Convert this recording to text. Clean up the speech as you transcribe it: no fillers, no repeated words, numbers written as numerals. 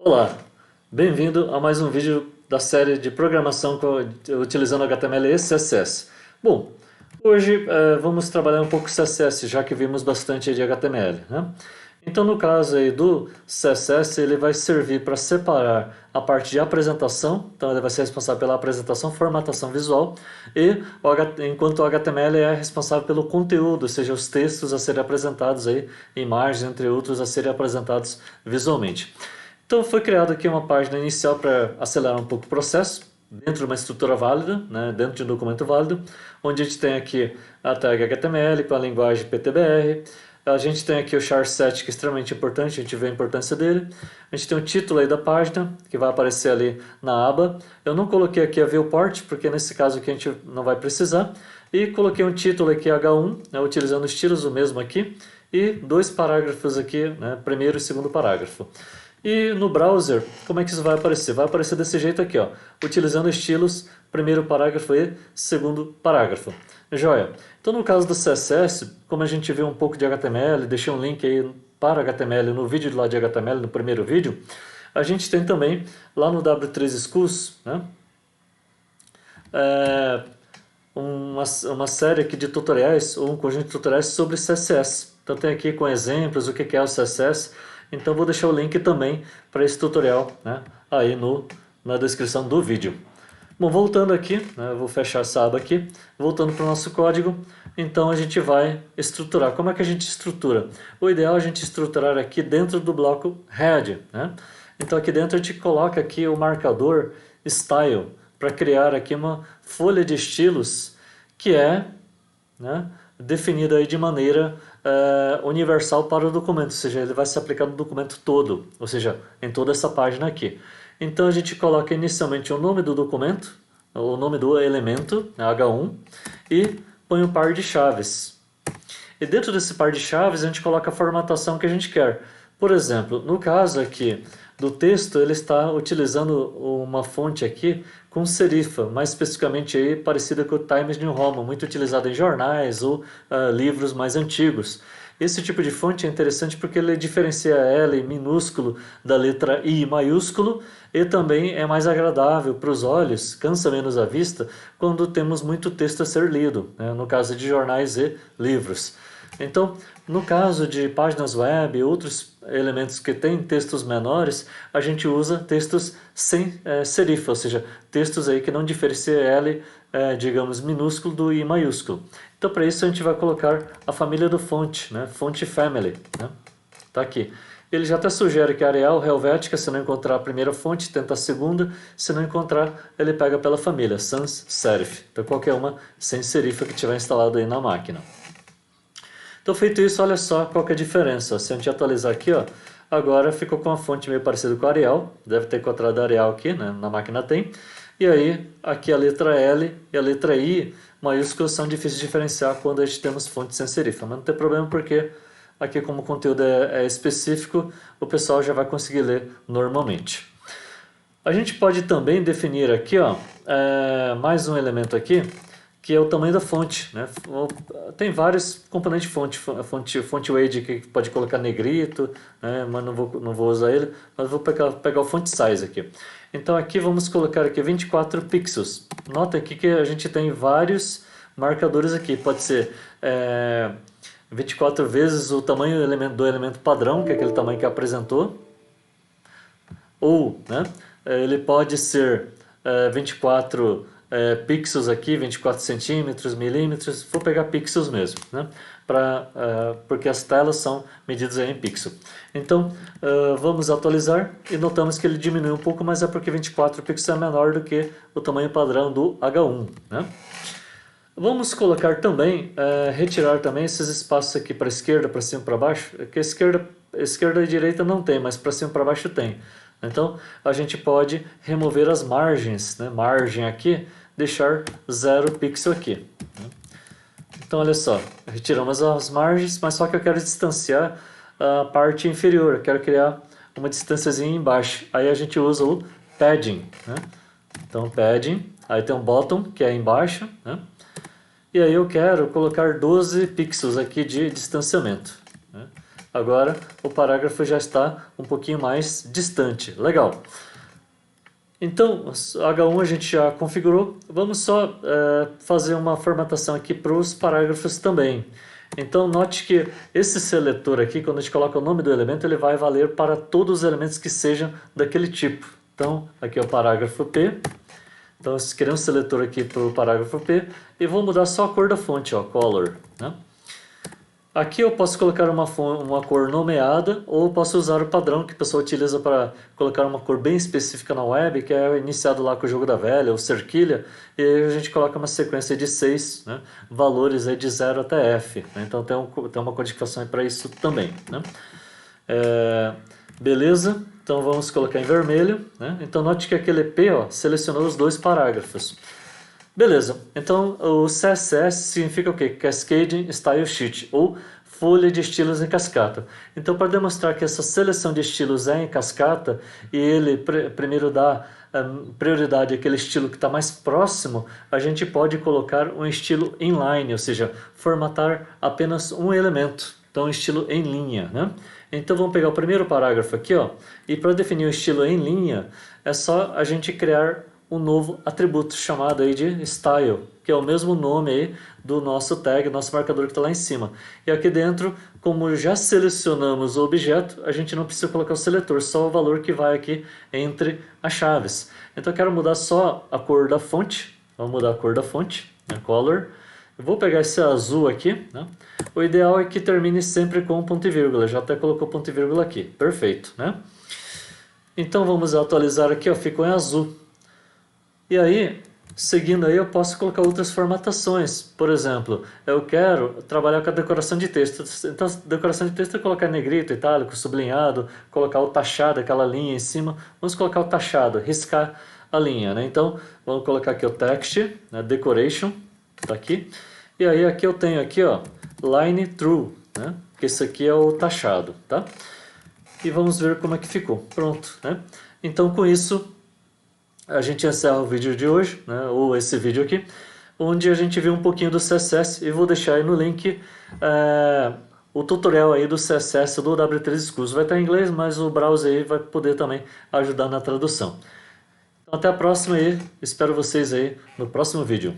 Olá, bem-vindo a mais um vídeo da série de programação utilizando HTML e CSS. Bom, hoje vamos trabalhar um pouco CSS, já que vimos bastante de HTML, né? Então, no caso aí do CSS, ele vai servir para separar a parte de apresentação, então ele vai ser responsável pela apresentação, formatação visual, enquanto o HTML é responsável pelo conteúdo, ou seja, os textos a serem apresentados aí, imagens, entre outros, a serem apresentados visualmente. Então foi criada aqui uma página inicial para acelerar um pouco o processo, dentro de uma estrutura válida, né, dentro de um documento válido, onde a gente tem aqui a tag HTML com a linguagem PTBR, a gente tem aqui o char7, que é extremamente importante, a gente vê a importância dele. A gente tem o título aí da página, que vai aparecer ali na aba. Eu não coloquei aqui a viewport, porque nesse caso aqui a gente não vai precisar. E coloquei um título aqui H1, né, utilizando estilos, o mesmo aqui. E dois parágrafos aqui, né, primeiro e segundo parágrafo. E no browser, como é que isso vai aparecer? Vai aparecer desse jeito aqui, ó, utilizando estilos primeiro parágrafo e segundo parágrafo. Joia. Então, no caso do CSS, como a gente viu um pouco de HTML, deixei um link aí para HTML no vídeo lá de HTML, no primeiro vídeo, a gente tem também lá no W3 Schools, né, uma série aqui de tutoriais, ou um conjunto de tutoriais sobre CSS. Então tem aqui com exemplos o que é o CSS. Então vou deixar o link também para esse tutorial, né, aí na descrição do vídeo. Bom, voltando aqui, né, eu vou fechar essa aba aqui, voltando para o nosso código, então a gente vai estruturar. Como é que a gente estrutura? O ideal é a gente estruturar aqui dentro do bloco head, né? Então aqui dentro a gente coloca aqui o marcador style, para criar aqui uma folha de estilos que é, né, definida aí de maneira universal para o documento, ou seja, ele vai se aplicar no documento todo, ou seja, em toda essa página aqui. Então a gente coloca inicialmente o nome do documento, o nome do elemento, H1, e põe um par de chaves. E dentro desse par de chaves a gente coloca a formatação que a gente quer. Por exemplo, no caso aqui do texto, ele está utilizando uma fonte aqui com serifa, mais especificamente aí parecida com o Times New Roman, muito utilizada em jornais ou livros mais antigos. Esse tipo de fonte é interessante porque ele diferencia a L minúsculo da letra I maiúsculo e também é mais agradável para os olhos, cansa menos a vista, quando temos muito texto a ser lido, né, no caso de jornais e livros. Então, no caso de páginas web e outros elementos que têm textos menores, a gente usa textos sem serifa, ou seja, textos aí que não diferenciam L, digamos, minúsculo do I maiúsculo. Então, para isso a gente vai colocar a família do font, né? Font family, né? Tá aqui. Ele já até sugere que Arial, Helvética, se não encontrar a primeira fonte, tenta a segunda, se não encontrar, ele pega pela família, sans serif. Então, qualquer uma sem serifa que tiver instalado aí na máquina. Então, feito isso, olha só qual que é a diferença. Se a gente atualizar aqui, ó, agora ficou com uma fonte meio parecida com a Arial. Deve ter encontrado a Arial aqui, né? Na máquina tem. E aí, aqui a letra L e a letra I maiúsculas são difíceis de diferenciar quando a gente temos fontes sem serifa. Mas não tem problema porque aqui, como o conteúdo é específico, o pessoal já vai conseguir ler normalmente. A gente pode também definir aqui, ó, mais um elemento aqui, que é o tamanho da fonte, né? Tem vários componentes de fonte weight que pode colocar negrito, né? Mas não vou usar ele, mas vou pegar o font size aqui. Então aqui vamos colocar aqui 24 pixels. Nota aqui que a gente tem vários marcadores aqui, pode ser 24 vezes o tamanho do elemento padrão, que é aquele tamanho que apresentou, ou, né, ele pode ser 24 pixels aqui, 24 centímetros, milímetros, vou pegar pixels mesmo, né? Porque as telas são medidas em pixel. Então, vamos atualizar e notamos que ele diminui um pouco, mas é porque 24 pixels é menor do que o tamanho padrão do H1, né? Vamos colocar também, retirar também esses espaços aqui para a esquerda, para cima e para baixo, que a esquerda e direita não tem, mas para cima e para baixo tem. Então, a gente pode remover as margens, né? Margem aqui, deixar 0 pixel aqui. Então, olha só, retiramos as margens, mas só que eu quero distanciar a parte inferior, eu quero criar uma distânciazinha embaixo. Aí a gente usa o padding, né? Então, padding, aí tem um bottom, que é embaixo, né? E aí eu quero colocar 12 pixels aqui de distanciamento, né? Agora o parágrafo já está um pouquinho mais distante. Legal. Então, H1 a gente já configurou. Vamos só fazer uma formatação aqui para os parágrafos também. Então, note que esse seletor aqui, quando a gente coloca o nome do elemento, ele vai valer para todos os elementos que sejam daquele tipo. Então, aqui é o parágrafo P. Então, criei um seletor aqui para o parágrafo P e vou mudar só a cor da fonte, ó, color, né? Aqui eu posso colocar uma cor nomeada ou posso usar o padrão que o pessoal utiliza para colocar uma cor bem específica na web, que é iniciado lá com o jogo da velha, ou cerquilha, e aí a gente coloca uma sequência de 6, né, valores aí de 0 até F. Né? Então tem uma codificação para isso também. Né? Beleza, então vamos colocar em vermelho. Né? Então note que aquele P selecionou os 2 parágrafos. Beleza, então o CSS significa o quê? Cascading Style Sheet, ou folha de estilos em cascata. Então, para demonstrar que essa seleção de estilos é em cascata e ele primeiro dá prioridade àquele estilo que está mais próximo, a gente pode colocar um estilo inline, ou seja, formatar apenas um elemento. Então, um estilo em linha, né? Então, vamos pegar o primeiro parágrafo aqui, ó, e para definir o estilo em linha, é só a gente criar um novo atributo chamado aí de style, que é o mesmo nome aí do nosso tag, nosso marcador que está lá em cima. E aqui dentro, como já selecionamos o objeto, a gente não precisa colocar o seletor, só o valor que vai aqui entre as chaves. Então eu quero mudar só a cor da fonte, vamos mudar a cor da fonte, né, color. Eu vou pegar esse azul aqui, né? O ideal é que termine sempre com ponto e vírgula, já até colocou ponto e vírgula aqui, perfeito, né? Então vamos atualizar aqui, ó, ficou em azul. E aí, seguindo aí, eu posso colocar outras formatações. Por exemplo, eu quero trabalhar com a decoração de texto. Então, decoração de texto é colocar negrito, itálico, sublinhado, colocar o taxado, aquela linha em cima. Vamos colocar o taxado, riscar a linha, né? Então, vamos colocar aqui o text, né? Decoration, tá aqui. E aí, aqui eu tenho aqui, ó, line through, né? Que esse aqui é o taxado, tá? E vamos ver como é que ficou. Pronto, né? Então, com isso a gente encerra o vídeo de hoje, né, ou esse vídeo aqui, onde a gente viu um pouquinho do CSS, e vou deixar aí no link o tutorial aí do CSS do W3 Schools. Vai estar em inglês, mas o browser aí vai poder também ajudar na tradução. Então, até a próxima e espero vocês aí no próximo vídeo.